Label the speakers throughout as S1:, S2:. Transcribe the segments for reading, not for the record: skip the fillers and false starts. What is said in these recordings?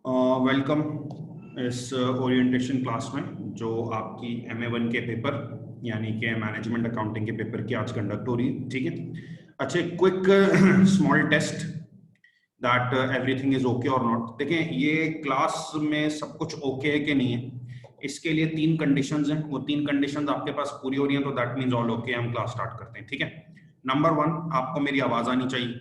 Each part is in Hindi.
S1: वेलकम इस ओरिएंटेशन क्लास में जो आपकी MA1 के पेपर यानी कि मैनेजमेंट अकाउंटिंग के पेपर की आज कंडक्ट हो रही है। ठीक है, अच्छा, quick small test that everything is okay और नॉट। देखें, ये क्लास में सब कुछ ओके है कि नहीं है, इसके लिए 3 कंडीशंस हैं। वो 3 कंडीशंस आपके पास पूरी हो रही हैं तो दैट मींस ऑल ओके, हम क्लास स्टार्ट करते हैं। ठीक है, नंबर 1, आपको मेरी आवाज आनी चाहिए।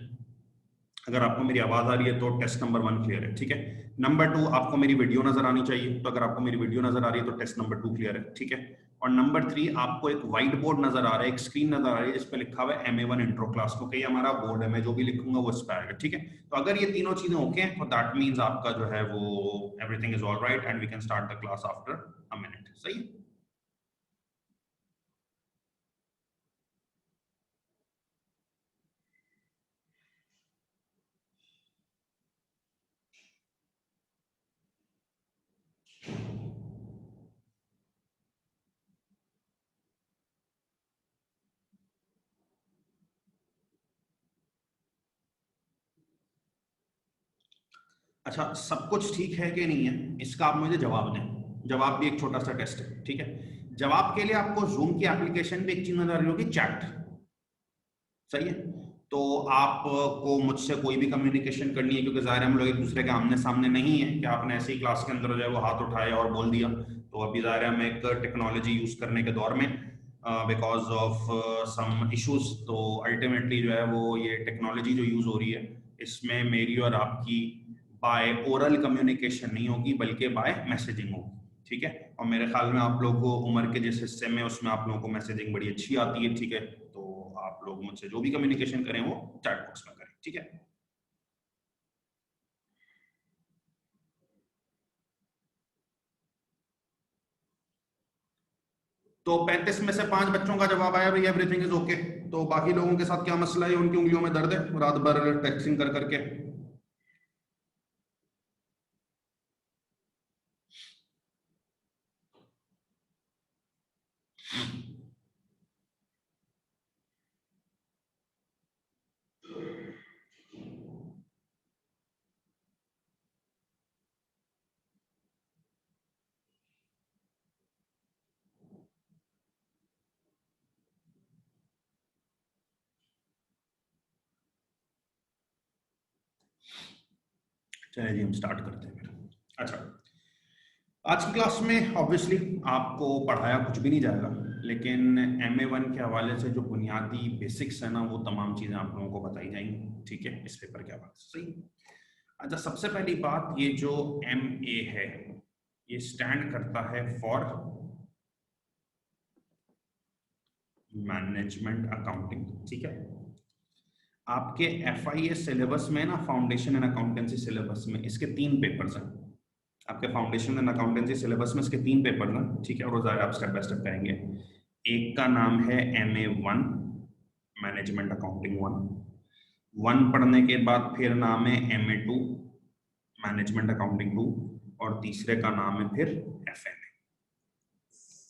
S1: अगर आपको मेरी आवाज आ रही है तो टेस्ट नंबर 1 क्लियर है। ठीक है, नंबर 2, आपको मेरी वीडियो नजर आनी चाहिए। तो अगर आपको मेरी वीडियो नजर आ रही है तो टेस्ट नंबर 2 क्लियर है। ठीक है, और नंबर 3, आपको एक व्हाइट बोर्ड नजर आ रहा है, एक स्क्रीन नजर आ रही है जिस पे लिखा हुआ है MA1 इंट्रो क्लास। क्योंकि ये हमारा बोर्ड है, मैं जो भी लिखूंगा वो इस पे आएगा। ठीक है, तो अगर ये तीनों चीजें ओके हैं तो दैट मींस आपका जो है वो everything is all right and we can start the class after a minute. सही है? अच्छा, सब कुछ ठीक है कि नहीं है, इसका आप मुझे जवाब दें। जवाब भी एक छोटा सा टेस्ट है। ठीक है, जवाब के लिए आपको जूम की एप्लीकेशन पे एक चीज नजर आ रही होगी, चैट। सही है, तो आपको मुझसे कोई भी कम्युनिकेशन करनी है, क्योंकि ज़ाहिर है हम लोग एक दूसरे के आमने सामने नहीं है कि आपने ऐसे ही क्लास के अंदर जो है वो हाथ उठाया और बोल दिया। तो अभी ज़ाहिर है हम एक टेक्नोलॉजी यूज करने के दौर में, बिकॉज ऑफ सम इश्यूज, तो अल्टीमेटली जो है वो ये टेक्नोलॉजी जो यूज हो रही है इसमें मेरी और आपकी बाय ओरल कम्युनिकेशन नहीं होगी बल्कि बाय मैसेजिंग होगी। ठीक है, और मेरे ख्याल में आप लोगों को उम्र के जिस हिस्से में उसमें आप लोगों को मैसेजिंग बड़ी अच्छी आती है। ठीक है, तो आप लोग मुझसे जो भी कम्युनिकेशन करें वो चैट बॉक्स में करें। ठीक है, तो 35 में से 5 बच्चों का जवाब आया भाई एवरीथिंग इज ओके। तो बाकी लोगों के साथ क्या मसला है? उनकी उंगलियों में दर्द है रात भर टेक्सिंग कर करके। चलिए जी, हम स्टार्ट करते हैं फिर। अच्छा, आज की क्लास में ऑब्वियसली आपको पढ़ाया कुछ भी नहीं जाएगा, लेकिन MA1 के हवाले से जो बुनियादी बेसिक्स है ना, वो तमाम चीजें आप लोगों को बताई जाएंगी। ठीक है, इस पेपर के हवाले से। सही। अच्छा, सबसे पहली बात, ये जो MA है ये स्टैंड करता है फॉर मैनेजमेंट अकाउंटिंग। ठीक है, आपके FIA सिलेबस में ना, फाउंडेशन एंड अकाउंटेंसी सिलेबस में इसके 3 पेपर्स हैं। आपके फाउंडेशन एंड अकाउंटेंसी सिलेबस में इसके 3 पेपर हैं। ठीक है, और वो आप स्टेप बाय स्टेप करेंगे। एक का नाम है MA1 मैनेजमेंट अकाउंटिंग 1 पढ़ने के बाद फिर नाम है MA2 मैनेजमेंट अकाउंटिंग 2, और तीसरे का नाम है फिर FMA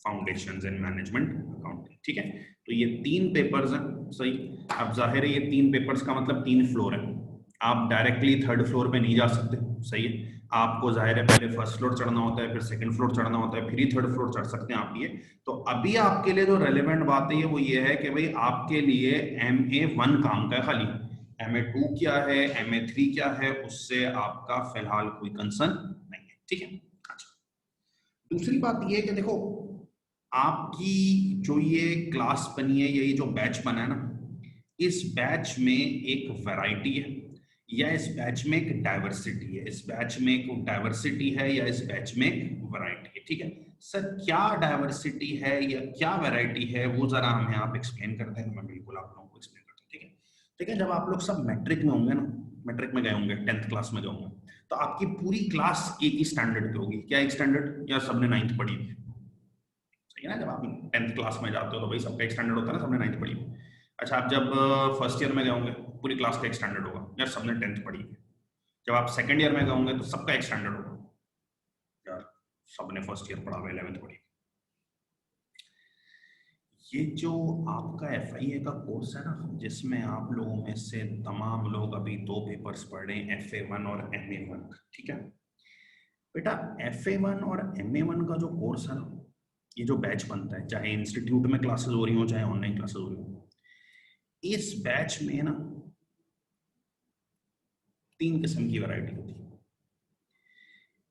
S1: foundations in management accounting. ठीक है, तो ये 3 पेपर्स हैं। सही। अब जाहिर है ये 3 पेपर्स का मतलब 3 फ्लोर है, आप डायरेक्टली थर्ड फ्लोर पे नहीं जा सकते। सही है, आपको जाहिर है पहले फर्स्ट फ्लोर चढ़ना होता है, फिर सेकंड फ्लोर चढ़ना होता है, फिर ही थर्ड फ्लोर चढ़ सकते हैं आप। ये तो अभी आपके लिए जो रेलेवेंट बात है वो ये है कि भाई आपके लिए MA1 काम का है खाली। MA2 क्या है, MA3 क्या है, उससे आपका फिलहाल कोई कंसर्न नहीं है। ठीक है, अच्छा, दूसरी बात ये है कि देखो, आपकी जो ये क्लास बनी है, ये जो बैच बना है ना, इस बैच में एक वैरायटी है या इस बैच में एक डाइवर्सिटी है। इस बैच में एक डाइवर्सिटी है या इस बैच में एक वैरायटी है। ठीक है सर, क्या डाइवर्सिटी है या क्या वैरायटी है वो जरा हमें आप एक्सप्लेन करते हैं। मैं बिल्कुल आप लोगों को एक्सप्लेन करता हूँ। ठीक है, ठीक है, जब आप लोग सब मैट्रिक में होंगे ना, मैट्रिक में गए होंगे, 10th क्लास में गए होंगे, तो आपकी पूरी क्लास एक ही स्टैंडर्ड की होगी। क्या एक स्टैंडर्ड? या सबने 9th पढ़ी हुई? सही है ना, जब आप 10th क्लास में जाते हो तो भाई सबका एक स्टैंडर्ड होता है ना, सबने 9th पढ़ी हुई। अच्छा, आप जब फर्स्ट ईयर में गए होंगे, पूरी क्लास का एक स्टैंडर्ड होगा, यार सबने 10th पढ़ी है। जब आप सेकंड ईयर में गए होंगे तो सबका एक स्टैंडर्ड होगा, यार सबने फर्स्ट ईयर पढ़ा हुआ, 11th पढ़ी। ये जो आपका FIA का कोर्स है ना, जिसमें आप लोगों में से तमाम लोग अभी 2 पेपर्स पढ़ रहे हैं, FA1 और MA1। ठीक है, बेटा FA1 और MA1 का जो कोर्स है ना, ये जो बैच बनता है, चाहे इंस्टीट्यूट में क्लासेस हो रही हो चाहे ऑनलाइन क्लासेस हो रही हो, इस बैच में ना 3 किस्म की वैरायटी होती है।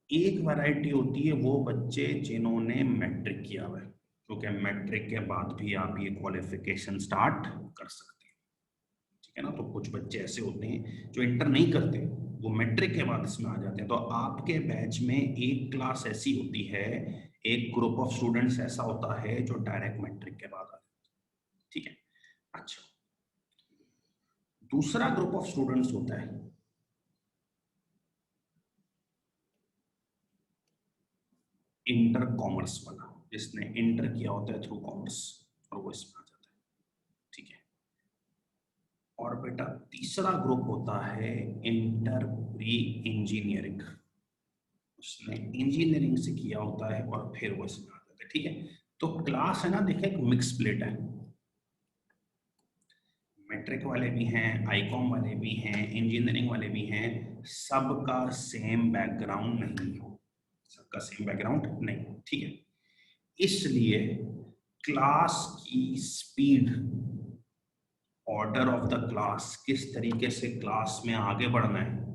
S1: एक वैरायटी होती है वो बच्चे जिन्होंने मैट्रिक किया हुआ है, क्योंकि मैट्रिक के बाद भी आप ये क्वालिफिकेशन स्टार्ट कर सकते हैं, ठीक है ना। तो कुछ बच्चे ऐसे होते हैं जो इंटर नहीं करते, वो मैट्रिक के बाद इसमें आ जाते हैं। तो आपके बैच में एक क्लास ऐसी होती है, एक ग्रुप ऑफ स्टूडेंट्स ऐसा होता है जो डायरेक्ट मैट्रिक के बाद आ जाते हैं, ठीक है। अच्छा, दूसरा ग्रुप ऑफ स्टूडेंट्स होता है इंटर कॉमर्स वाला, जिसने इंटर किया होता है थ्रू कॉमर्स और वो इसमें आ जाता है, ठीक है। और बेटा तीसरा ग्रुप होता है इंटर प्री इंजीनियरिंग, उसने इंजीनियरिंग से किया होता है और फिर वो इसमें आ जाता है, ठीक है। तो क्लास है ना, देखिए एक मिक्स प्लेट है, मैट्रिक वाले भी हैं, आईकॉम वाले भी हैं, इंजीनियरिंग वाले भी हैं, सबका सेम बैकग्राउंड नहीं हो, सबका सेम बैकग्राउंड नहीं, ठीक है। इसलिए क्लास की speed, order of the class, किस तरीके से क्लास में आगे बढ़ना है,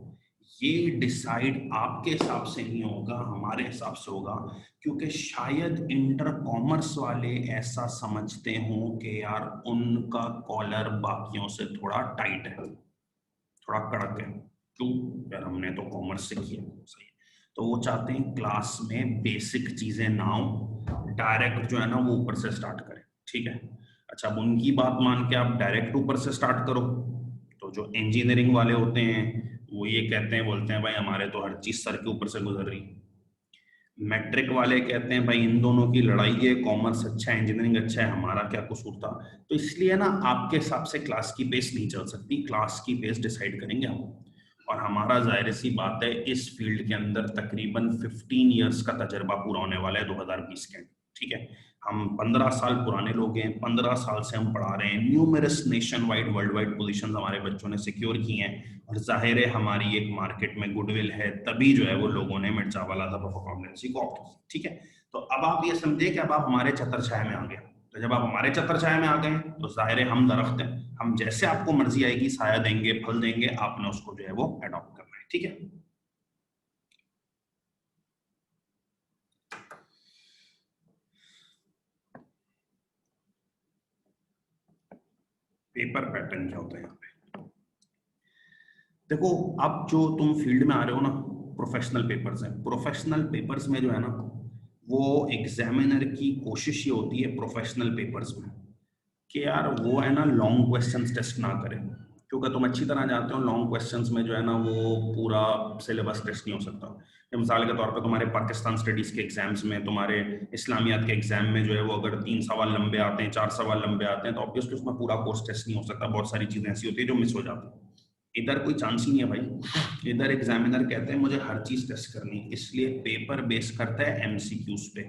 S1: ये डिसाइड आपके हिसाब से नहीं होगा, हमारे हिसाब से होगा। क्योंकि शायद इंटर कॉमर्स वाले ऐसा समझते हों कि यार उनका कॉलर बाकियों से थोड़ा टाइट है, थोड़ा कड़क है, क्यों यार हमने तो कॉमर्स से किया, सही। तो वो चाहते हैं क्लास में बेसिक चीजें ना हो, डायरेक्ट जो है ना वो ऊपर से स्टार्ट करें, ठीक है। अच्छा, अब उनकी बात मान के आप डायरेक्ट ऊपर से स्टार्ट करो, तो जो इंजीनियरिंग वाले होते हैं वो ये कहते हैं, बोलते हैं भाई हमारे तो हर चीज सर के ऊपर से गुजर रही। मैट्रिक वाले कहते हैं भाई इन दोनों की लड़ाई है, कॉमर्स अच्छा है इंजीनियरिंग अच्छा है, हमारा क्या कसूर था। तो इसलिए ना आपके हिसाब से क्लास की पेस नहीं चल सकती, क्लास की पेस डिसाइड करेंगे हम। और हमारा जाहिर सी बात है इस फील्ड के अंदर तकरीबन 15 इयर्स का तजर्बा पूरा होने वाला है 2020 के, ठीक है। हम 15 साल पुराने लोग हैं, 15 साल से हम पढ़ा रहे हैं, numerous nation wide world wide position हमारे बच्चों ने सिक्योर की हैं, और जाहिर है हमारी एक मार्केट में गुडविल है, तभी जो है वो लोगों ने मिर्जा वाला था अकाउंटेंसी को ऑप्ट किया, ठीक है। तो अब आप ये समझे कि अब आप हमारे छत्र छाया में आ गए। तो जब आप हमारे छत्र छाया में आ गए तो जाहिर है हम दरख्त हैं, हम जैसे आपको मर्जी आएगी साया देंगे, फल देंगे, आपने उसको जो है वो अडॉप्ट करना है, ठीक है। पेपर पैटर्न क्या होता है यहाँ पे, देखो अब जो तुम फील्ड में आ रहे हो ना, प्रोफेशनल पेपर्स हैं, प्रोफेशनल पेपर्स में जो है ना वो एग्जामिनर की कोशिश ये होती है प्रोफेशनल पेपर्स में कि यार वो है ना लॉन्ग क्वेश्चंस टेस्ट ना करें, क्योंकि तुम अच्छी तरह जानते हो लॉन्ग क्वेश्चंस में जो है ना वो पूरा सिलेबस टेस्ट नहीं हो सकता। मिसाल के तौर पे तुम्हारे पाकिस्तान स्टडीज के एग्जाम्स में, तुम्हारे इस्लामियात के एग्जाम में जो है वो अगर 3 सवाल लंबे आते हैं, 4 सवाल लंबे आते हैं, तो ऑब्वियसली उसमें पूरा कोर्स टेस्ट नहीं हो सकता, बहुत सारी चीजें ऐसी होती है जो मिस हो जाती है। इधर कोई चांस ही नहीं है भाई, इधर एग्जामिनर कहते हैं मुझे हर चीज टेस्ट करनी, इसलिए पेपर बेस करता है एमसीक्यूज पे।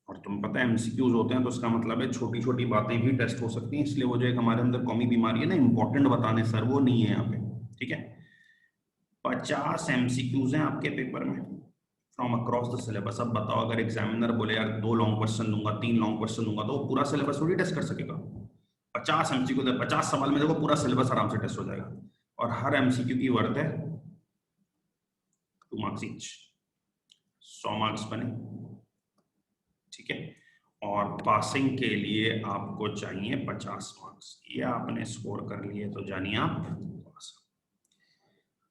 S1: और तुम पता है एमसीक्यूज होते हैं तो उसका मतलब है छोटी छोटी बातें भी टेस्ट हो सकती हैं, इसलिए वो जो एक हमारे अंदर कौमी बीमारी है ना इंपॉर्टेंट बताने, सर वो नहीं है यहाँ पे, ठीक है। 50 एमसीक्यूज हैं आपके पेपर में फ्रॉम अक्रॉस द सिलेबस। अब बताओ अगर एग्जामिनर बोले यार 2 लॉन्ग क्वेश्चन दूंगा, 3 लॉन्ग क्वेश्चन दूंगा, तो वो पूरा सिलेबस थोड़ी टेस्ट कर सकेगा। 50 एमसीक्यू, 50 सवाल में देखो पूरा सिलेबस आराम से टेस्ट हो जाएगा, और हर एमसीक्यू की वर्थ है 2 मार्क्स ईच, 100 मार्क्स बने, ठीक है। और पासिंग के लिए आपको चाहिए 50 मार्क्स, ये आपने स्कोर कर लिए तो जानिए आप पास।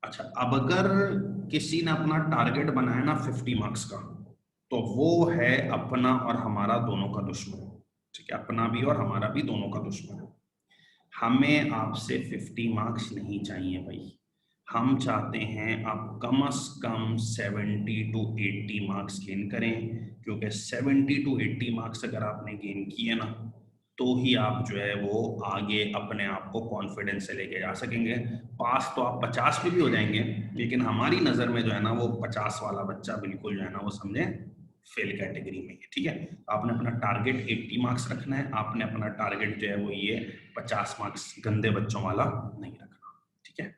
S1: अच्छा, अब अगर किसी ने अपना टारगेट बनाया ना 50 मार्क्स का, तो वो है अपना और हमारा दोनों का दुश्मन, ठीक है, अपना भी और हमारा भी दोनों का दुश्मन। हमें आपसे 50 मार्क्स नहीं चाहिए भाई, हम चाहते हैं आप कम से कम 70 टू 80 मार्क्स गेन करें, क्योंकि 70 टू 80 मार्क्स अगर आपने गेन किए ना, तो ही आप जो है वो आगे अपने आप को कॉन्फिडेंस से लेके जा सकेंगे। पास तो आप 50 पे भी हो जाएंगे, लेकिन हमारी नज़र में जो है ना वो 50 वाला बच्चा बिल्कुल जो है ना वो समझे फेल कैटेगरी में है, ठीक है। आपने अपना टारगेट 80 मार्क्स रखना है, आपने अपना टारगेट जो है वो ये 50 मार्क्स गंदे बच्चों वाला नहीं रखना, ठीक है।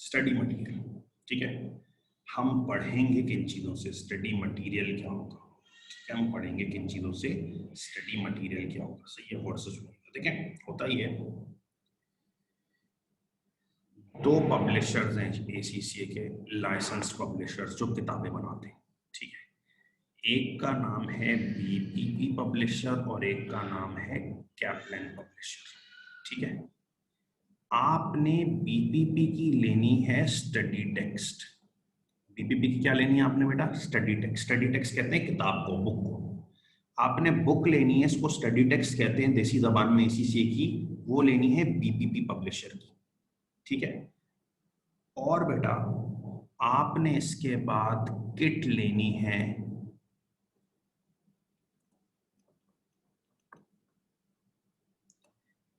S1: स्टडी मटेरियल, ठीक है। हम पढ़ेंगे किन चीजों से, स्टडी मटेरियल क्या होगा, ठीक है, हम पढ़ेंगे किन चीजों से, स्टडी मटेरियल क्या होगा, सही है, वर्ड से सुनिएगा, ठीक है। होता ही है, दो पब्लिशर्स हैं एसीसीए के, लाइसेंस पब्लिशर्स जो किताबें बनाते हैं, ठीक है। एक का नाम है बीपीपी पब्लिशर और एक का नाम है कैपलन पब्लिशर, ठीक है। आपने बीपीपी की लेनी है स्टडी टेक्स्ट, बीपीपी की क्या लेनी है आपने बेटा, स्टडी टेक्स्ट, स्टडी टेक्स्ट कहते हैं किताब को, बुक को। आपने बुक लेनी है, इसको स्टडी टेक्स्ट कहते हैं देसी जबान में एसीसीए की, वो लेनी है बीपीपी पब्लिशर की, ठीक है। और बेटा आपने इसके बाद किट लेनी है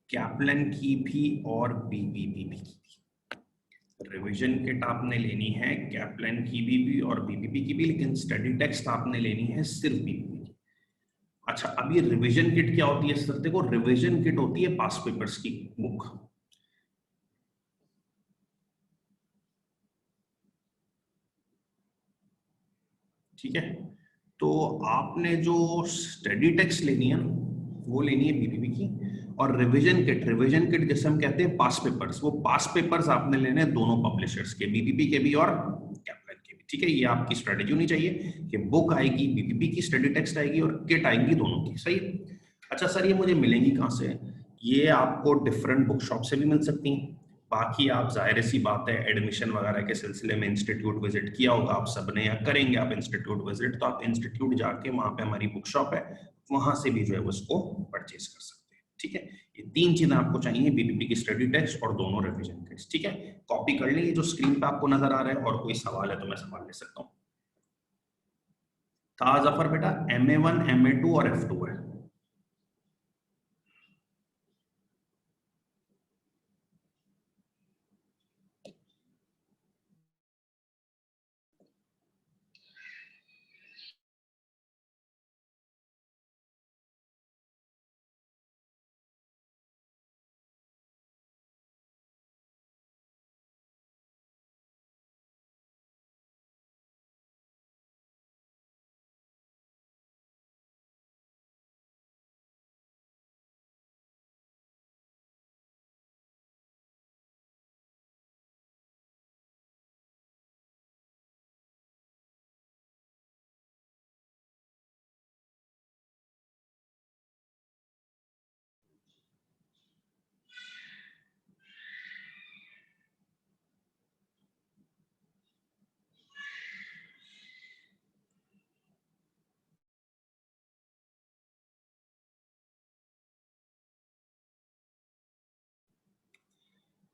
S1: कैपलन की भी और बीपीपी की भी। रिवीजन किट आपने लेनी है कैपलन की भी और बीपीपी की भी, लेकिन स्टडी टेक्स्ट आपने लेनी है सिर्फ बीपीपी की। अच्छा, अब ये रिवीजन किट क्या होती है सर, देखो रिवीजन किट होती है पास पेपर्स की बुक, ठीक है। तो आपने जो स्टडी टेक्स्ट लेनी है ना, वो लेनी है बीपीपी की, और रिवीजन किट, रिवीजन किट जैसे हम कहते हैं पास पेपर्स, वो पास पेपर्स आपने लेने हैं दोनों पब्लिशर्स के, बीपीपी के भी और कैपलन के भी, ठीक है। ये आपकी स्ट्रेटेजी होनी चाहिए कि बुक आएगी बीपीपी की, स्टडी टेक्स्ट आएगी और किट आएगी दोनों की, सही है। अच्छा सर, ये मुझे मिलेंगी कहाँ से, ये आपको डिफरेंट बुक शॉप से भी मिल सकती हैं। बाकी आप जाहिर सी बात है एडमिशन वगैरह के सिलसिले में इंस्टीट्यूट विजिट किया होगा आप सबने, या करेंगे आप इंस्टीट्यूट विजिट, तो आप इंस्टीट्यूट जाके वहां पे हमारी बुक शॉप है, वहां से भी जो है उसको परचेज कर सकते हैं, ठीक है। ये तीन चीजें आपको चाहिए, बीपीपी की स्टडी टेक्स्ट और दोनों रिवीजन किट्स, ठीक है। कॉपी कर लें, जो स्क्रीन पे आपको नजर आ रहा है, और कोई सवाल है तो मैं सवाल ले सकता हूँ। था जफर बेटा, MA1 MA2 और F2 है।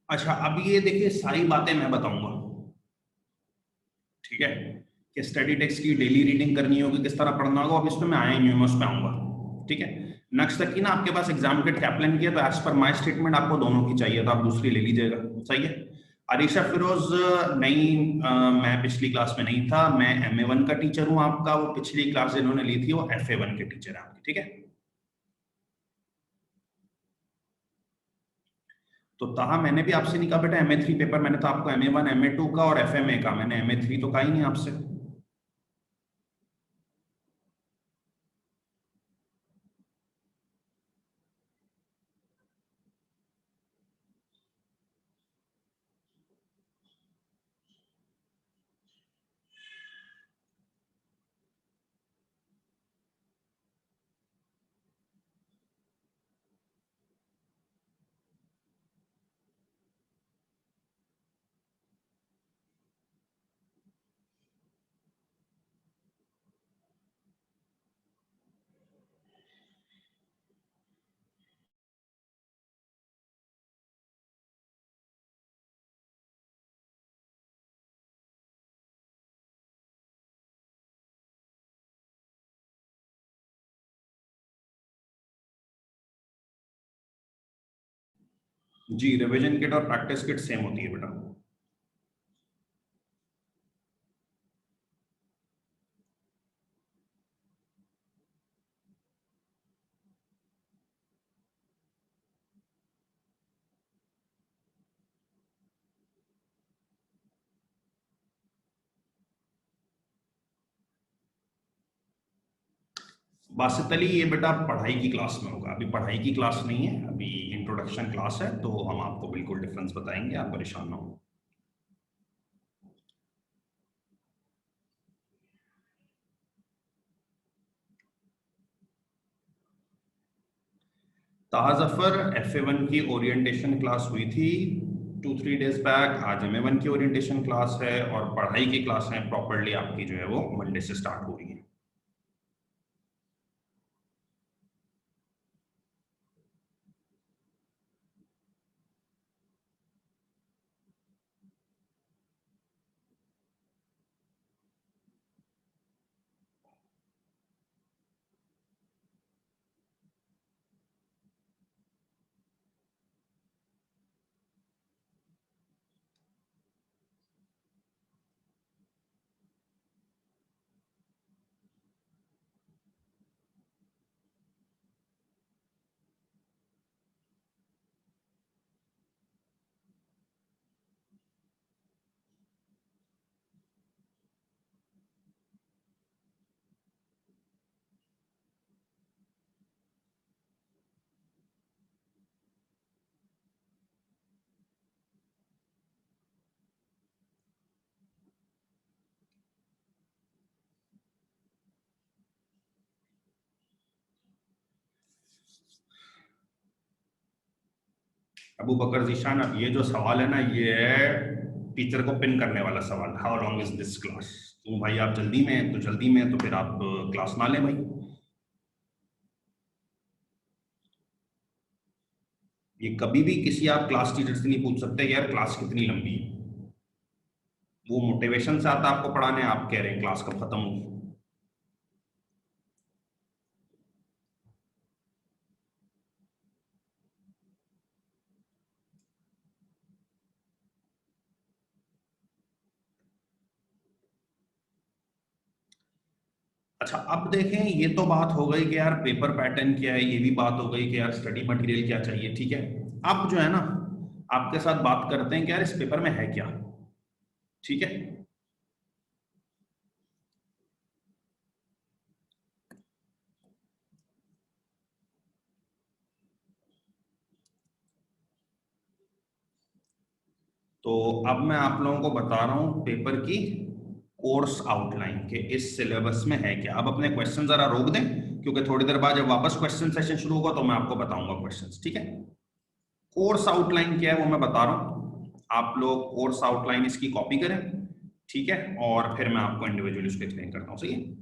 S1: अच्छा, अब ये देखिए सारी बातें मैं बताऊंगा, ठीक है, कि स्टडी टेक्स्ट की डेली रीडिंग करनी होगी, किस तरह पढ़ना होगा, अब इस पे मैं आया नहीं हूं, मैं उस पे आऊंगा, ठीक है। नेक्स्ट तक की ना आपके पास एग्जाम किट कैपलन की है, तो एज पर माय स्टेटमेंट आपको दोनों की चाहिए, तो आप दूसरी ले लीजिएगा, सही है। अरीशा फिरोज नहीं, मैं पिछली क्लास में नहीं था, मैं MA1 का टीचर हूं आपका, वो पिछली क्लास जिन्होंने ली थी वो FA1 के टीचर है आपके, ठीक है। तो कहा मैंने भी आपसे नहीं कहा बेटा MA3 पेपर, मैंने तो आपको MA1 MA2 का और FMA का, मैंने MA3 तो कहा ही नहीं आपसे। जी, रिवीजन किट और प्रैक्टिस किट सेम होती है बेटा। बासित अली, ये बेटा पढ़ाई की क्लास में होगा, अभी पढ़ाई की क्लास नहीं है, अभी इंट्रोडक्शन क्लास है, तो हम आपको बिल्कुल डिफरेंस बताएंगे, आप परेशान ना हो। ताहा जफर, FA1 की ओरिएंटेशन क्लास हुई थी 2-3 डेज बैक, आज MA1 की ओरिएंटेशन क्लास है, और पढ़ाई की क्लास है प्रॉपरली आपकी जो है वो मंडे से स्टार्ट हो रही है। अबू बकर जीशान, अब ये जो सवाल है ना, ये है टीचर को पिन करने वाला सवाल, how long is this class. तो भाई आप जल्दी में हैं, तो जल्दी में हैं, तो फिर आप क्लास ना लें भाई। ये कभी भी किसी आप क्लास टीचर से नहीं पूछ सकते कि यार क्लास कितनी लंबी है। वो मोटिवेशन से आता है आपको पढ़ाने, आप कह रहे हैं क्लास कब खत्म होगी। अच्छा, अब देखें, ये तो बात हो गई कि यार पेपर पैटर्न क्या है, ये भी बात हो गई कि यार स्टडी मटेरियल क्या चाहिए, ठीक है। अब जो है ना, आपके साथ बात करते हैं कि यार इस पेपर में है क्या, ठीक है। तो अब मैं आप लोगों को बता रहा हूं पेपर की कोर्स आउटलाइन के इस सिलेबस में है क्या। अब अपने क्वेश्चन जरा रोक दें, क्योंकि थोड़ी देर बाद जब वापस क्वेश्चन सेशन शुरू होगा तो मैं आपको बताऊंगा क्वेश्चंस, ठीक है। कोर्स आउटलाइन क्या है वो मैं बता रहा हूं, आप लोग कोर्स आउटलाइन इसकी कॉपी करें, ठीक है, और फिर मैं आपको इंडिविजुअली उसको एक्सप्लेन करता हूं, सही है।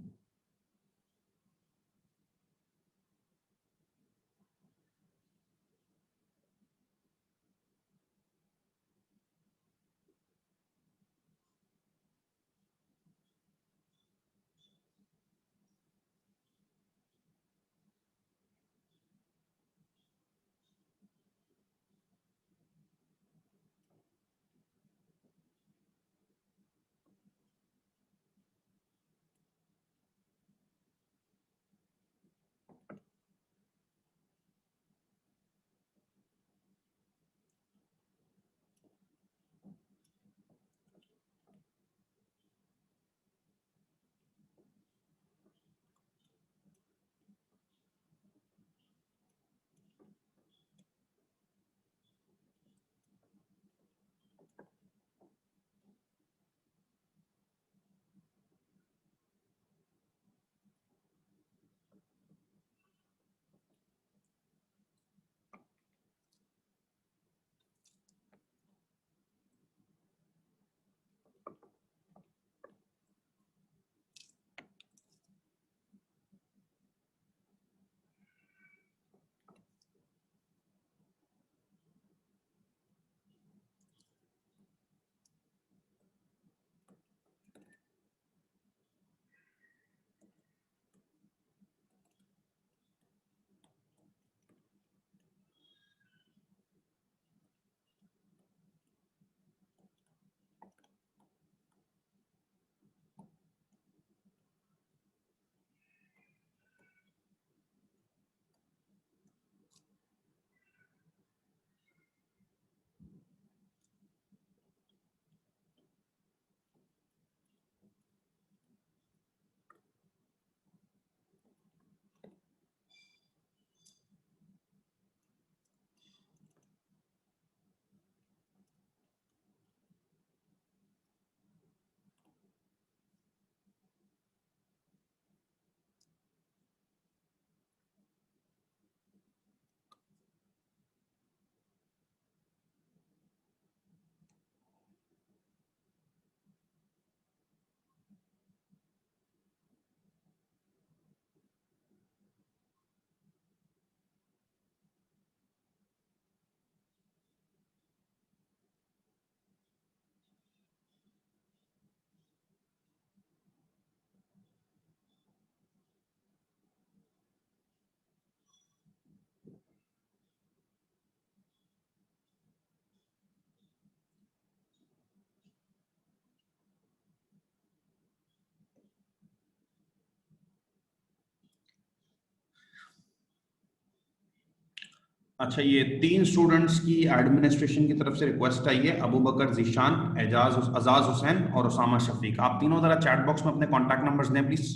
S1: अच्छा, ये 3 स्टूडेंट्स की एडमिनिस्ट्रेशन की तरफ से रिक्वेस्ट आई है, अबू बकर जीशान, अजाज हुसैन और उसामा शफीक। आप तीनों जरा चैट बॉक्स में अपने कॉन्टैक्ट नंबर्स दें प्लीज।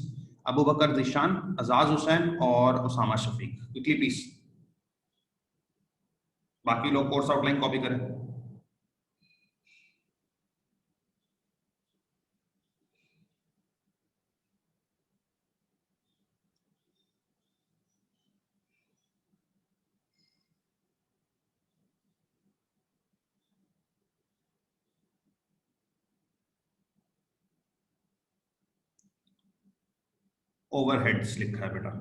S1: अबू बकर जीशान, अजाज हुसैन और उसामा शफीक, क्विकली प्लीज। बाकी लोग कोर्स आउटलाइन कॉपी करें। ओवरहेड्स लिखा है बेटा।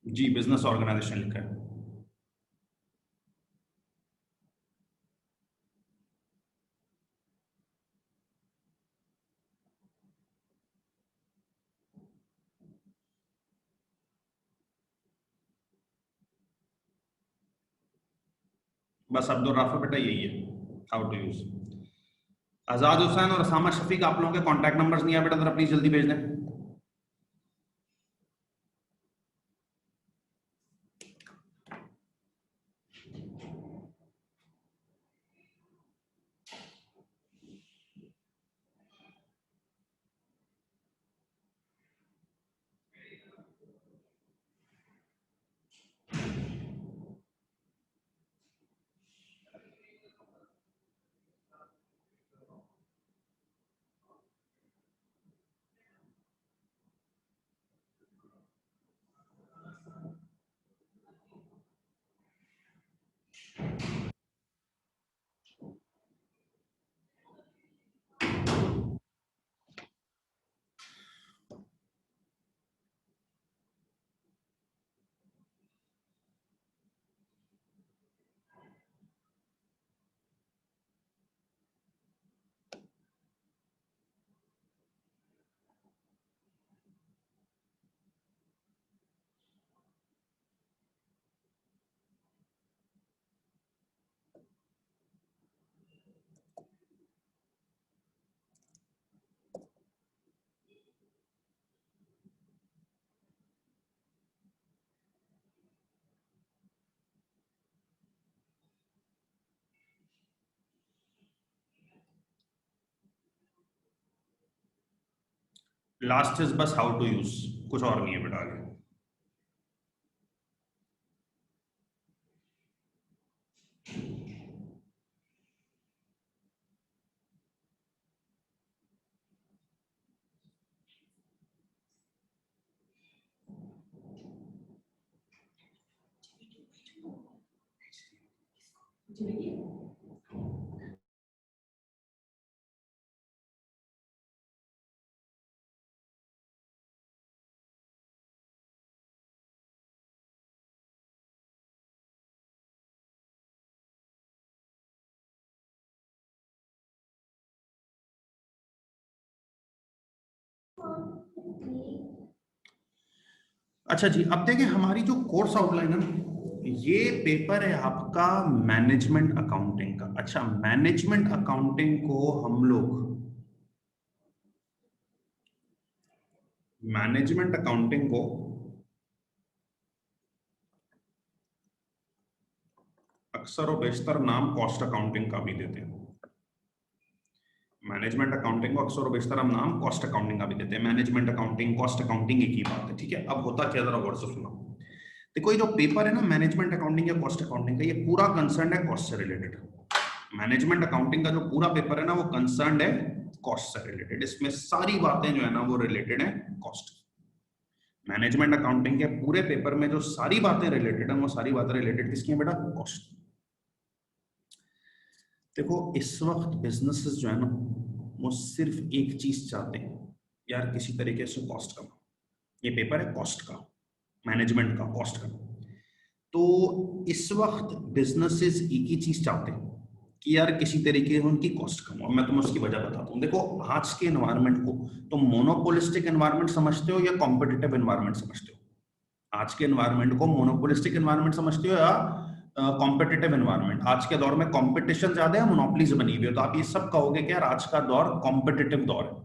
S1: जी, बिजनेस ऑर्गेनाइजेशन लिखा है। बस अब्दुल राफी बेटा यही है, हाउ टू यूज। आजाद हुसैन और असामा शफीक, आप लोगों के कॉन्टैक्ट नंबर्स नहीं है बेटा, जरा प्लीज जल्दी भेज दें। लास्ट इज बस हाउ टू यूज, कुछ और नहीं है बेटा आगे। अच्छा जी, अब देखें हमारी जो कोर्स आउटलाइन है ना, ये पेपर है आपका मैनेजमेंट अकाउंटिंग का। अच्छा, मैनेजमेंट अकाउंटिंग को हम लोग, मैनेजमेंट अकाउंटिंग को अक्सर और बेशतर नाम कॉस्ट अकाउंटिंग का भी देते हैं। मैनेजमेंट अकाउंटिंग को अक्सर और बेशतर हम नाम कॉस्ट अकाउंटिंग का भी देते हैं। मैनेजमेंट अकाउंटिंग, कॉस्ट अकाउंटिंग एक ही बात है, ठीक है। अब होता क्या, जरा गौर से सुनो। देखो ये जो पेपर है ना मैनेजमेंट अकाउंटिंग या कॉस्ट अकाउंटिंग का, ये पूरा कंसर्न है कॉस्ट से रिलेटेड। मैनेजमेंट अकाउंटिंग का जो पूरा पेपर है ना, वो कंसर्न है कॉस्ट से रिलेटेड। इसमें सारी बातें जो है ना वो रिलेटेड है कॉस्ट। मैनेजमेंट अकाउंटिंग के पूरे पेपर में जो सारी बातें रिलेटेड है वो सारी बातें रिलेटेड किसकी है बेटा? कॉस्ट। देखो इस वक्त बिजनेसेस जो है ना वो सिर्फ एक चीज चाहते हैं यार, किसी तरीके से कॉस्ट कम। ये पेपर है कॉस्ट का, मैनेजमेंट का, कॉस्ट का। तो इस वक्त बिजनेसेस एक ही चीज चाहते हैं कि यार किसी तरीके से उनकी कॉस्ट कम हो। मैं तुम्हें उसकी वजह बताता हूँ। देखो आज के एनवायरनमेंट को तुम मोनोपोलिस्टिक एनवायरनमेंट समझते हो या कॉम्पिटिटिव एनवायरनमेंट समझते हो? आज के एनवायरनमेंट को मोनोपोलिस्टिक एनवायरनमेंट समझते हो या कॉम्पिटिटिव एनवायरनमेंट? आज के दौर में कॉम्पिटिशन ज्यादा है, मोनोपोलीज बनी हुई है, तो आप ये सब कहोगे कि यार आज का दौर कॉम्पिटिटिव दौर है।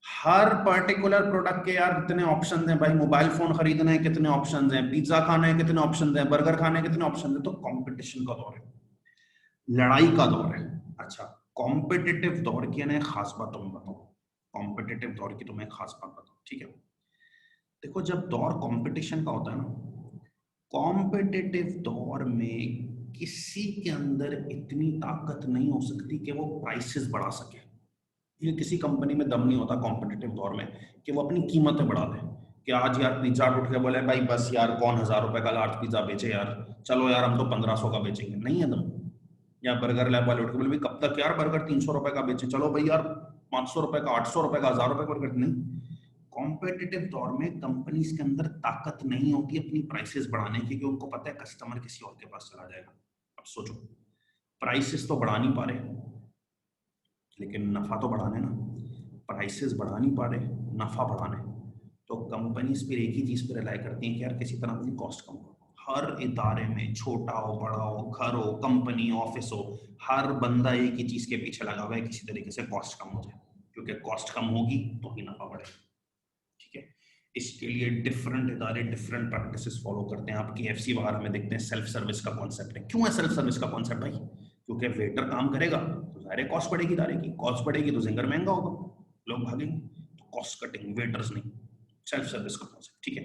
S1: हर पर्टिकुलर प्रोडक्ट के यार कितने ऑप्शन हैं भाई, मोबाइल फोन खरीदने हैं कितने ऑप्शन हैं, पिज्जा खाने हैं कितने ऑप्शन हैं, बर्गर खाने हैं कितने ऑप्शन हैं। तो कॉम्पिटिशन का दौर है, लड़ाई का दौर है। अच्छा, कॉम्पिटिटिव दौर की ना खास बात तुम्हें बताओ, कॉम्पिटिटिव दौर की तुम्हें खास बात बताओ, ठीक है? देखो जब दौर कंपटीशन का होता है ना, कॉम्पिटिटिव दौर में किसी के अंदर इतनी ताकत नहीं हो सकती कि वो प्राइसेस बढ़ा सके। ये किसी कंपनी में दम नहीं होता कॉम्पिटिटिव दौर में कि वो अपनी कीमतें बढ़ा दे। कि आज यार पिज्जा उठ के बोले भाई बस यार कौन 1000 रुपए का लार्ज पिज्जा बेचे यार, चलो यार हम तो 1500 का बेचेंगे, नहीं है दम। या बर्गर लैब वाले उठ के बोले भाई कब तक यार बर्गर 300 रुपए का बेचे, चलो भाई यार 500 रुपए का, 800 रुपए का, 1000 रुपए का बर्गर। नहीं, कॉम्पिटिटिव दौर में कंपनीज के अंदर ताकत नहीं होती अपनी प्राइसेस बढ़ाने की, क्योंकि उनको पता है कस्टमर किसी और के पास चला जाएगा। अब सोचो, प्राइसेस तो बढ़ा नहीं पा रहे लेकिन नफा तो बढ़ाने ना, प्राइसेस बढ़ा नहीं पा रहे नफा बढ़ाने, तो कंपनीज फिर एक ही चीज पर रिलाई करती हैं कि यार किसी तरह अपनी कॉस्ट कम करो। हर इदारे में, छोटा हो बड़ा हो, घर हो, कंपनी, ऑफिस हो, हर बंदा एक ही चीज के पीछे लगा हुआ है, किसी तरीके से कॉस्ट कम हो जाए, क्योंकि कॉस्ट कम होगी तो ही नफा बढ़ेगा। ठीक है, इसके लिए डिफरेंट इदारे डिफरेंट प्रैक्टिसेस फॉलो करते हैं। आप KFC वगैरह में देखते हैं सेल्फ सर्विस का कॉन्सेप्ट है। क्यों है सेल्फ सर्विस का कॉन्सेप्ट भाई? क्योंकि वेटर काम करेगा तो सारे कॉस्ट बढ़ेगी इदारे की, कॉस्ट बढ़ेगी तो जिंगर महंगा होगा, लोग भागेंगे, तो कॉस्ट कटिंग, वेटर्स नहीं, सेल्फ सर्विस का कॉन्सेप्ट। ठीक है,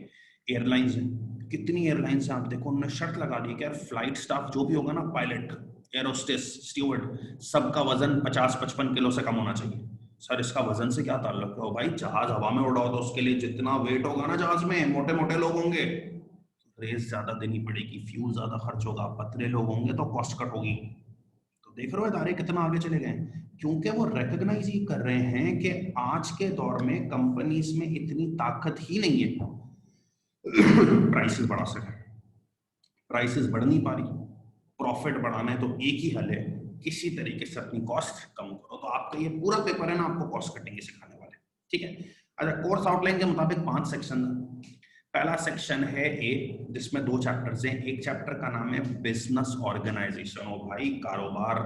S1: एयरलाइंस है, कितनी एयरलाइंस है आप देखो, उन्होंने शर्त लगा दी कि यार फ्लाइट स्टाफ जो भी होगा ना, पायलट, एरोस्टेस, स्टीवर्ड, सबका वजन 50-55 किलो से कम होना चाहिए। सर इसका वजन से क्या ताल्लुक है भाई? जहाज हवा में उड़ाओ तो उसके लिए जितना वेट होगा ना जहाज में, मोटे मोटे लोग होंगे, रेस ज्यादा देनी पड़ेगी, फ्यूल ज्यादा खर्च होगा, पतले लोग होंगे तो कॉस्ट कट होगी। तो देख रहे हो इदारे कितना आगे चले गए, क्योंकि वो रिकॉग्नाइज ही कर रहे हैं कि आज के दौर में कंपनीज में इतनी ताकत ही नहीं है प्राइसेस बढ़ा सके। प्राइसेस बढ़ नहीं पा रही, प्रॉफिट बढ़ाना है तो एक ही हल है, किसी तरीके से अपनी कॉस्ट कम करो। तो आपका ये पूरा पेपर है ना, आपको कॉस्ट कटिंग सिखाने वाले। ठीक है, अच्छा, कोर्स आउटलाइन के मुताबिक 5 सेक्शन है। पहला सेक्शन है ए, जिसमें 2 चैप्टर्स हैं। एक चैप्टर का नाम है बिजनेस ऑर्गेनाइजेशन। ओ भाई, कारोबार,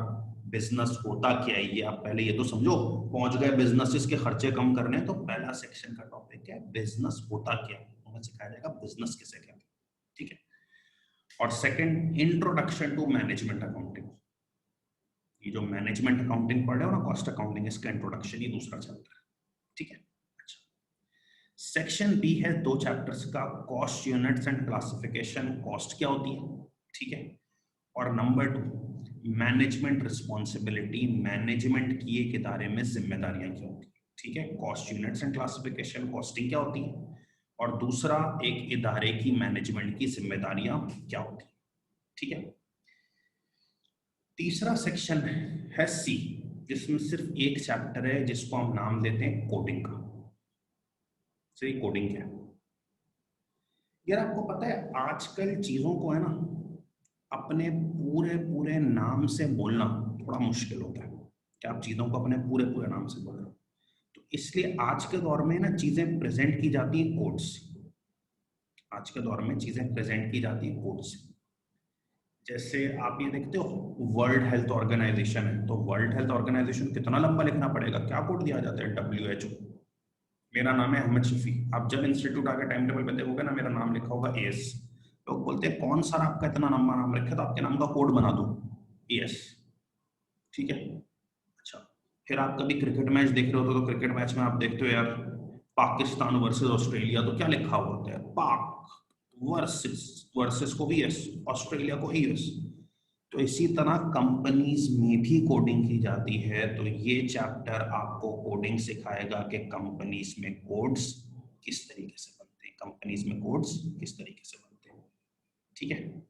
S1: बिजनेस होता क्या है ये आप पहले ये तो समझो। पहुंच गए बिजनेसेस के खर्चे कम करने, तो पहला सेक्शन का टॉपिक है बिजनेस होता क्या है, हमें सिखाया जाएगा बिजनेस किसे कहते हैं। ठीक है, और second, introduction to management accounting. ये जो मैनेजमेंट अकाउंटिंग पढ़ रहे हो ना, कॉस्ट अकाउंटिंग, इसका इंट्रोडक्शन ही दूसरा चैप्टर है। ठीक है, अच्छा, सेक्शन बी है 2 चैप्टर्स का, cost units and classification, cost क्या होती है। ठीक है, और नंबर 2, मैनेजमेंट रिस्पॉन्सिबिलिटी, मैनेजमेंट की एक इदारे में जिम्मेदारियां क्या होती है। ठीक है, cost units and classification, costing क्या होती है, और दूसरा एक इदारे की मैनेजमेंट की जिम्मेदारियां क्या होती है। ठीक है, तीसरा सेक्शन है सी, जिसमें सिर्फ एक चैप्टर है जिसको हम नाम देते हैं कोडिंग का। सही, कोडिंग क्या है यार? आपको पता है आजकल चीजों को है ना अपने पूरे पूरे नाम से बोलना थोड़ा मुश्किल होता है, कि आप चीजों को अपने पूरे पूरे नाम से बोल रहे हो। तो इसलिए आज के दौर में ना चीजें प्रेजेंट की जाती है कोड्स। आज के दौर में चीजें प्रेजेंट की जाती है कोड्स। जैसे आप ये देखते हो वर्ल्ड हेल्थ ऑर्गेनाइजेशन है, तो वर्ल्ड हेल्थ ऑर्गेनाइजेशन कितना लंबा लिखना पड़ेगा, क्या कोड दिया जाता है, WHO। मेरा नाम है अहमद शफी, आप जब इंस्टीट्यूट आके टाइम टेबल पे देखोगे ना, मेरा नाम लिखा होगा AS। लोग बोलते हैं कौन सर आपका इतना लंबा नाम रखे, तो आपके नाम का कोड बना दो AS। ठीक है, अच्छा, फिर आप कभी क्रिकेट मैच देख रहे हो तो क्रिकेट मैच में आप देखते हो यार पाकिस्तान वर्सेस ऑस्ट्रेलिया, तो क्या लिखा हुआ होता है, पाक वर्सेस, वर्सेस को भी एस, ऑस्ट्रेलिया को ES। तो इसी तरह कंपनीज में भी कोडिंग की जाती है। तो ये चैप्टर आपको कोडिंग सिखाएगा कि कंपनीज में कोड्स किस तरीके से बनते हैं, कंपनीज में कोड्स किस तरीके से बनते हैं। ठीक है,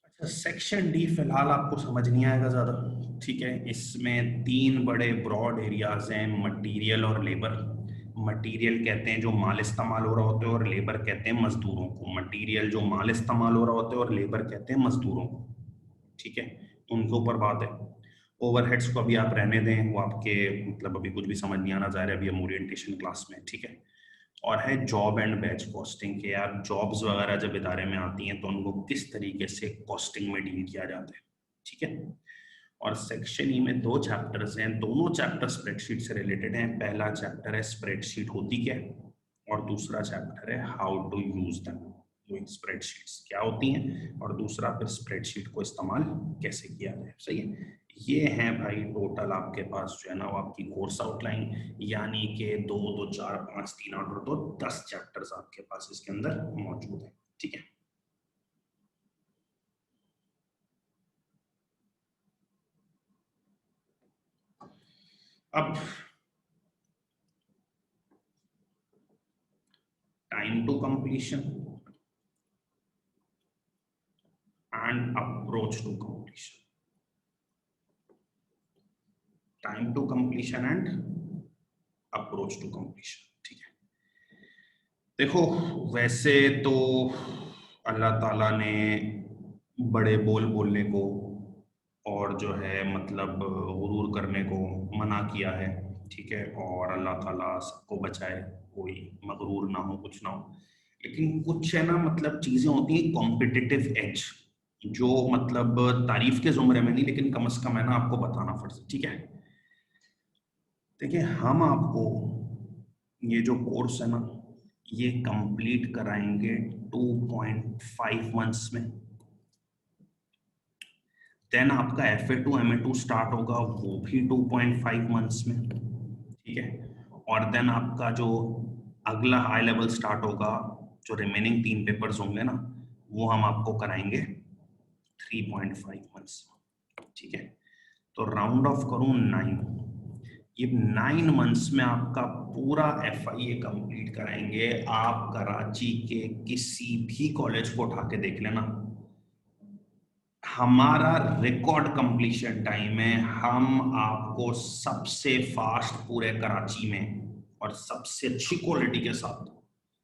S1: अच्छा सेक्शन डी फिलहाल आपको समझ नहीं आएगा ज्यादा। ठीक है, इसमें तीन बड़े ब्रॉड एरियाज हैं, मटेरियल और लेबर। मटेरियल कहते हैं जो माल इस्तेमाल हो रहा होता है, और लेबर कहते हैं मजदूरों को। मटेरियल जो माल इस्तेमाल हो रहा होता है, और लेबर कहते हैं मजदूरों को। ठीक है, उनके ऊपर बात है। ओवरहेड्स को अभी आप रहने दें, वो आपके मतलब अभी कुछ भी समझ नहीं आना जा रहा है, अभी हम ओरिएंटेशन क्लास में। ठीक है, और है जॉब एंड बैच कॉस्टिंग के, यार जॉब्स वगैरह जब इदारे में आती हैं तो उनको किस तरीके से कॉस्टिंग में डील किया जाता है। ठीक है, और सेक्शन ई में दो चैप्टर्स हैं, दोनों चैप्टर स्प्रेडशीट से रिलेटेड हैं। पहला चैप्टर है स्प्रेडशीट होती क्या है, और दूसरा चैप्टर है how to use them. Spreadsheets क्या होती हैं, और दूसरा फिर स्प्रेडशीट को इस्तेमाल कैसे किया जाए। सही है, ये है भाई टोटल आपके पास जो है ना वो आपकी कोर्स आउटलाइन, यानी कि 2 2 4 5 3 8 और 2 10 चैप्टर्स आपके पास इसके अंदर मौजूद है। ठीक है, अब time to completion and approach to completion. Time to completion and approach to completion. ठीक है, देखो वैसे तो अल्लाह ताला ने बड़े बोल बोलने को और जो है मतलब गुरूर करने को मना किया है। ठीक है, और अल्लाह ताला सबको बचाए, कोई मगरूर ना हो, कुछ ना हो। लेकिन कुछ है ना मतलब चीजें होती हैं कॉम्पिटिटिव एज, जो मतलब तारीफ के जुमरे में नहीं, लेकिन कम से कम है ना आपको बताना फर्ज। ठीक है, देखिए हम आपको ये जो कोर्स है ना ये कंप्लीट कराएंगे 2.5 मंथ्स में। देन आपका FA2 MA2 स्टार्ट होगा, वो भी 2.5 मंथ्स में। ठीक है, और देन आपका जो अगला हाई लेवल स्टार्ट होगा, जो रिमेनिंग 3 पेपर्स होंगे ना वो हम आपको कराएंगे 3.5 मंथ्स। ठीक है, तो राउंड ऑफ करूं 9, ये 9 मंथ्स में आपका पूरा FIA कंप्लीट कराएंगे। आप कराची के किसी भी कॉलेज को उठा के देख लेना, हमारा रिकॉर्ड कंप्लीशन टाइम है। हम आपको सबसे फास्ट पूरे कराची में और सबसे अच्छी क्वालिटी के साथ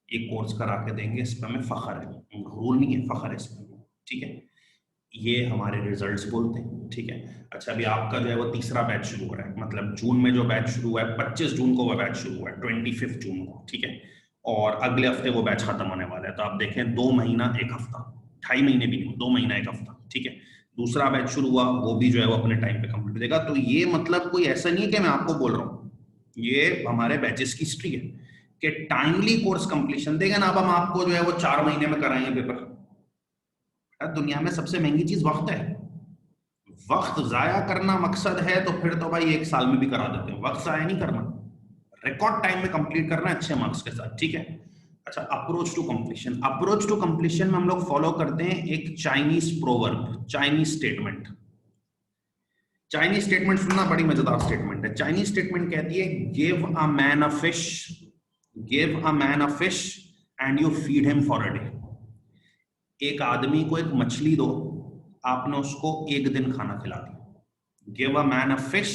S1: ये कोर्स करा के देंगे। इस पर हमें फख्र है, घूर नहीं है, फख्र है इस पर। ठीक है, ये हमारे रिजल्ट्स बोलते हैं। ठीक है, अच्छा अभी आपका जो है वो तीसरा बैच शुरू हो रहा है, मतलब जून में जो बैच शुरू हुआ है 25 जून को वो बैच शुरू हुआ है, 25 जून को। ठीक है, और अगले हफ्ते वो बैच खत्म होने वाला है। तो आप देखें 2 महीना 1 हफ्ता, 2.5 महीने भी नहीं, 2 महीना 1 हफ्ता। ठीक है, दूसरा बैच शुरू हुआ, वो भी जो है वो अपने टाइम पे कंप्लीट हो जाएगा। तो ये मतलब कोई ऐसा नहीं है कि मैं आपको बोल रहा हूँ, ये हमारे बैचेस की हिस्ट्री है कि टाइमली कोर्स कंप्लीशन देगा ना। अब हम आपको जो है वो 4 महीने में कराएंगे पेपर। दुनिया में सबसे महंगी चीज वक्त है। वक्त जाया करना मकसद है तो फिर तो भाई 1 साल में भी करा देते हैं। वक्त जाया नहीं करना, रिकॉर्ड टाइम में कंप्लीट करना है अच्छे मार्क्स के साथ। ठीक है, अच्छा approach to completion. Approach to completion में हम लोग फॉलो करते हैं एक Chinese proverb, Chinese statement. Chinese statement सुनना, बड़ी मजेदार स्टेटमेंट है। चाइनीज स्टेटमेंट कहती है give a man a fish, give a man a fish and you feed him for a day. एक आदमी को एक मछली दो, आपने उसको 1 दिन खाना खिला दिया। Give a man a fish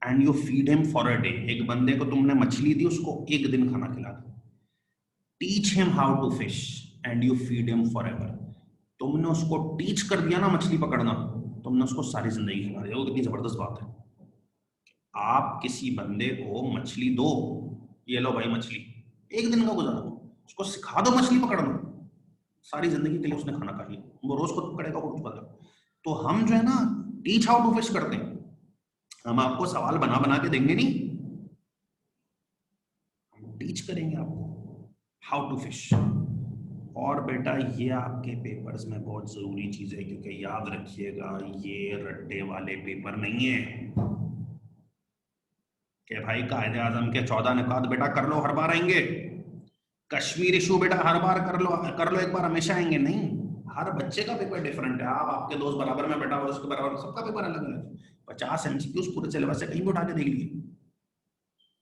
S1: and you feed him for a day. एक बंदे को तुमने मछली दी, उसको 1 दिन खाना खिला दिया। Teach him how to fish and you feed him forever. तुमने उसको टीच कर दिया ना मछली पकड़ना, तुमने उसको सारी जिंदगी खिला दिया। वो कितनी जबरदस्त बात है। आप किसी बंदे को मछली दो, ये लो भाई मछली, 1 दिन का गुजारा दो, उसको सिखा दो मछली पकड़ना, सारी जिंदगी के लिए उसने खाना खा लिया। वो रोज खुद पकड़ेगा, खुद पकड़ेगा। तो हम जो है ना टीच हाउ टू फिश करते हैं। हम आपको सवाल बना बना के देंगे नहीं, हम टीच करेंगे आपको हाउ टू फिश। और बेटा ये आपके पेपर्स में बहुत जरूरी चीज है, क्योंकि याद रखिएगा ये रट्टे वाले पेपर नहीं है कि भाई कायदे आजम के 14 निकात बेटा कर लो हर बार आएंगे, कश्मीर इशू बेटा हर बार कर लो एक बार हमेशा आएंगे नहीं। हर बच्चे का पेपर डिफरेंट है। आप आपके दोस्त बराबर में बैठा हुआ उसके बराबर सबका पेपर अलग अलग है। 50 एमसीक्यूज पूरे सिलेबस से कहीं भी उठा के देख लीजिए।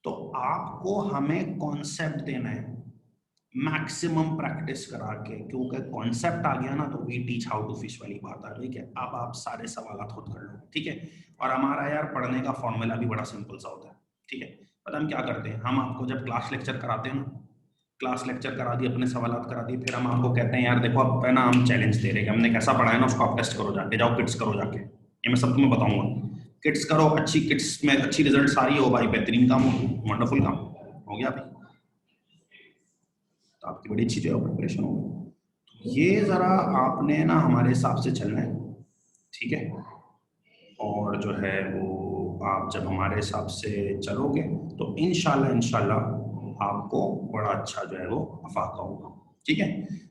S1: तो आपको हमें कॉन्सेप्ट देना है मैक्सिमम प्रैक्टिस करा के, क्योंकि कॉन्सेप्ट आ गया ना तो we teach how to fish वाली बात आ गई। अब आप सारे सवाल खुद कर लो, ठीक है। और हमारा यार पढ़ने का फॉर्मूला भी बड़ा सिंपल सा होता है, ठीक है। पता हम क्या करते हैं, हम आपको जब क्लास लेक्चर कराते हैं ना, क्लास लेक्चर करा दिए, अपने सवाल करा दिए, फिर हम आपको कहते हैं यार देखो अब है ना हम चैलेंज दे रहे हैं, हमने कैसा पढ़ाया ना उसको आप टेस्ट करो, जाके जाओ किट्स करो जाके, ये मैं सब तुम्हें बताऊंगा। किट्स करो, अच्छी किट्स में अच्छी रिजल्ट सारी हो भाई, बेहतरीन काम हो, वंडरफुल काम हो गया भाई, तो आपकी बड़ी अच्छी जो है प्रिपरेशन होगी। ये जरा आपने ना हमारे हिसाब से चलना है, ठीक है। और जो है वो आप जब हमारे हिसाब से चलोगे तो इंशाल्लाह इंशाल्लाह आपको बड़ा अच्छा जो है वो अफाका होगा, ठीक है।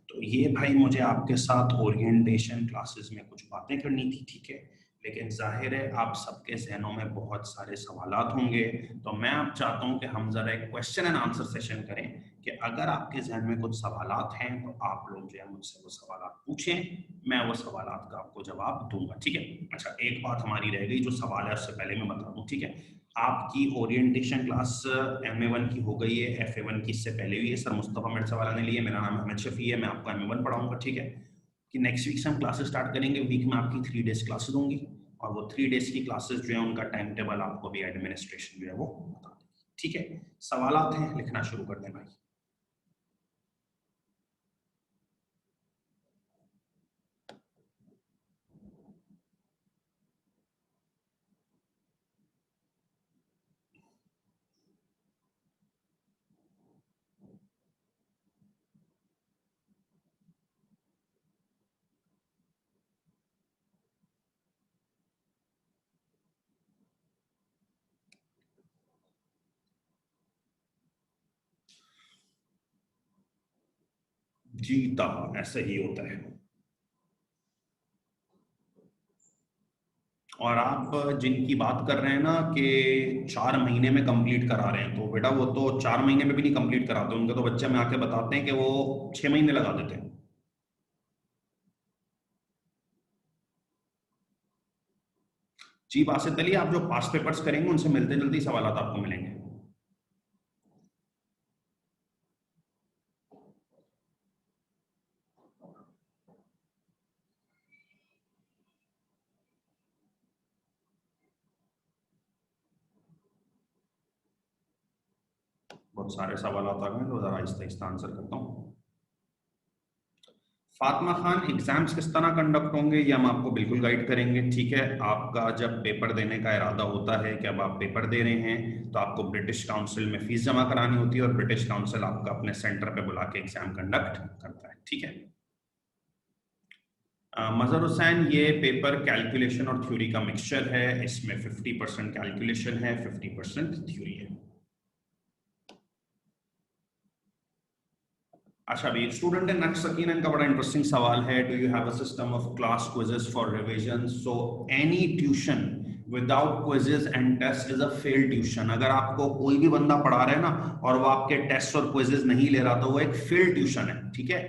S1: तो ये भाई मुझे आपके साथ ओरिएंटेशन क्लासेस में कुछ बातें करनी थी, ठीक है। लेकिन जाहिर है आप सबके जहनों में बहुत सारे सवालात होंगे, तो मैं अब चाहता हूं कि हम जरा एक क्वेश्चन एंड आंसर सेशन करें कि अगर आपके जहन में कुछ सवालात हैं तो आप लोग जो है मुझसे वो सवालात पूछें, मैं वो सवालात का आपको जवाब दूंगा, ठीक है। अच्छा एक बात हमारी रह गई, जो सवाल है उससे पहले मैं बता दूं, ठीक है। आपकी ओरिएंटेशन क्लास MA1 की हो गई है, FA1 की इससे पहले हुई है, सर मुस्तफा मिर्जा वाला ने लिए, मेरा नाम अहमद शफी है, मैं आपको MA1 पढ़ाऊंगा, ठीक है। कि नेक्स्ट वीक से हम क्लासेस स्टार्ट करेंगे, वीक में आपकी 3 डेज क्लासेस होंगी, और वो 3 डेज की क्लासेस जो है उनका टाइम टेबल आपको भी एडमिनिस्ट्रेशन जो है वो बता देगी, ठीक है। सवालात हैं, लिखना शुरू कर दें भाई। जीता ऐसे ही होता है। और आप जिनकी बात कर रहे हैं ना कि 4 महीने में कंप्लीट करा रहे हैं, तो बेटा वो तो 4 महीने में भी नहीं कंप्लीट कराते, उनके तो बच्चे में आके बताते हैं कि वो 6 महीने लगा देते हैं। जी बासित अली, आप जो पास पेपर्स करेंगे उनसे मिलते जुलते ही सवाल आपको मिलेंगे। बहुत सारे सवाल आ गए, तो जरा आहिस्ता आहिस्ता आंसर करता हूँ। फातिमा खान, एग्जाम्स किस तरह कंडक्ट होंगे ये हम आपको बिल्कुल गाइड करेंगे, ठीक है। आपका जब पेपर देने का इरादा होता है कि अब आप पेपर दे रहे हैं, तो आपको ब्रिटिश काउंसिल में फीस जमा करानी होती है, और ब्रिटिश काउंसिल आपका अपने सेंटर पे बुला के एग्जाम कंडक्ट करता है, ठीक है। मजहर हुसैन, ये पेपर कैलकुलेशन और थ्योरी का मिक्सचर है, इसमें 50% कैलकुलेशन है, 50% थ्योरी है। अच्छा भाई, स्टूडेंट इन नेक्स्ट सकीना, इनका बड़ा इंटरेस्टिंग सवाल है, do you have a system of class quizzes for revision? So any tuition without quizzes and test is a fail tuition. अगर आपको कोई भी बंदा पढ़ा रहा है ना और वो आपके टेस्ट और क्विजेस नहीं ले रहा, तो वो एक फेल ट्यूशन है, ठीक है।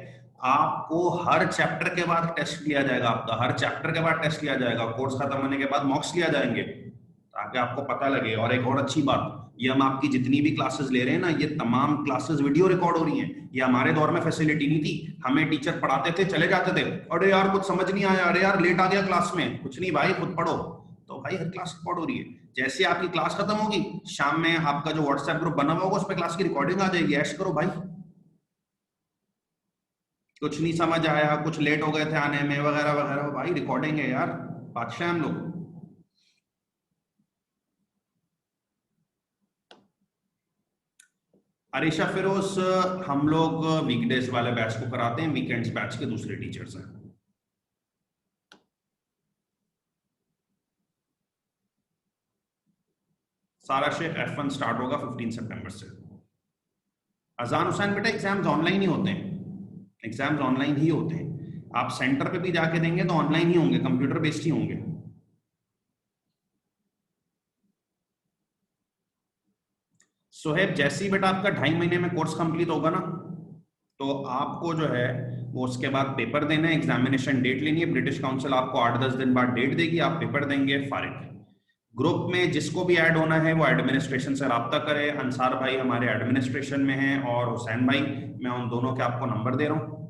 S1: आपको हर चैप्टर के बाद टेस्ट लिया जाएगा, आपका हर चैप्टर के बाद टेस्ट लिया जाएगा, कोर्स खत्म होने के बाद मॉक्स लिया जाएंगे, ताकि आपको पता लगे। और एक और अच्छी बात, ये हम आपकी जितनी भी क्लासेस ले रहे हैं ना, ये तमाम क्लासेस वीडियो रिकॉर्ड हो रही हैं। ये हमारे दौर में फैसिलिटी नहीं थी, हमें टीचर पढ़ाते थे चले जाते थे, अरे यार कुछ समझ नहीं आया, अरे यार लेट आ गया क्लास में, कुछ नहीं भाई खुद पढ़ो। तो भाई हर क्लास रिकॉर्ड हो रही है, जैसे आपकी क्लास खत्म होगी शाम में आपका जो व्हाट्सएप ग्रुप बना हुआ होगा उस पर क्लास की रिकॉर्डिंग आ जाएगी, ऐश करो भाई। कुछ नहीं समझ आया, कुछ लेट हो गए थे आने में वगैरह वगैरह, भाई रिकॉर्डिंग है यार, बादशाह हम लोग। अरीशा फिरोज, हम लोग वीकडेज वाले बैच को कराते हैं, वीकेंड्स बैच के दूसरे टीचर्स हैं। सारा शेख, F1 स्टार्ट होगा 15 सितंबर से। अजान हुसैन, बेटा एग्जाम्स ऑनलाइन ही होते हैं, एग्जाम्स ऑनलाइन ही होते हैं। आप सेंटर पे भी जाके देंगे तो ऑनलाइन ही होंगे, कंप्यूटर बेस्ड ही होंगे। सोहेब, जैसे ही बेटा आपका 2.5 महीने में कोर्स कंप्लीट होगा ना, तो आपको जो है वो उसके बाद पेपर देना है, एग्जामिनेशन डेट लेनी है। ब्रिटिश काउंसिल आपको 8-10 दिन बाद डेट देगी, आप पेपर देंगे, फारिग। ग्रुप में जिसको भी ऐड होना है वो एडमिनिस्ट्रेशन से राब्ता करे। अंसार भाई हमारे एडमिनिस्ट्रेशन में हैं और हुसैन भाई, मैं उन दोनों के आपको नंबर दे रहा हूँ।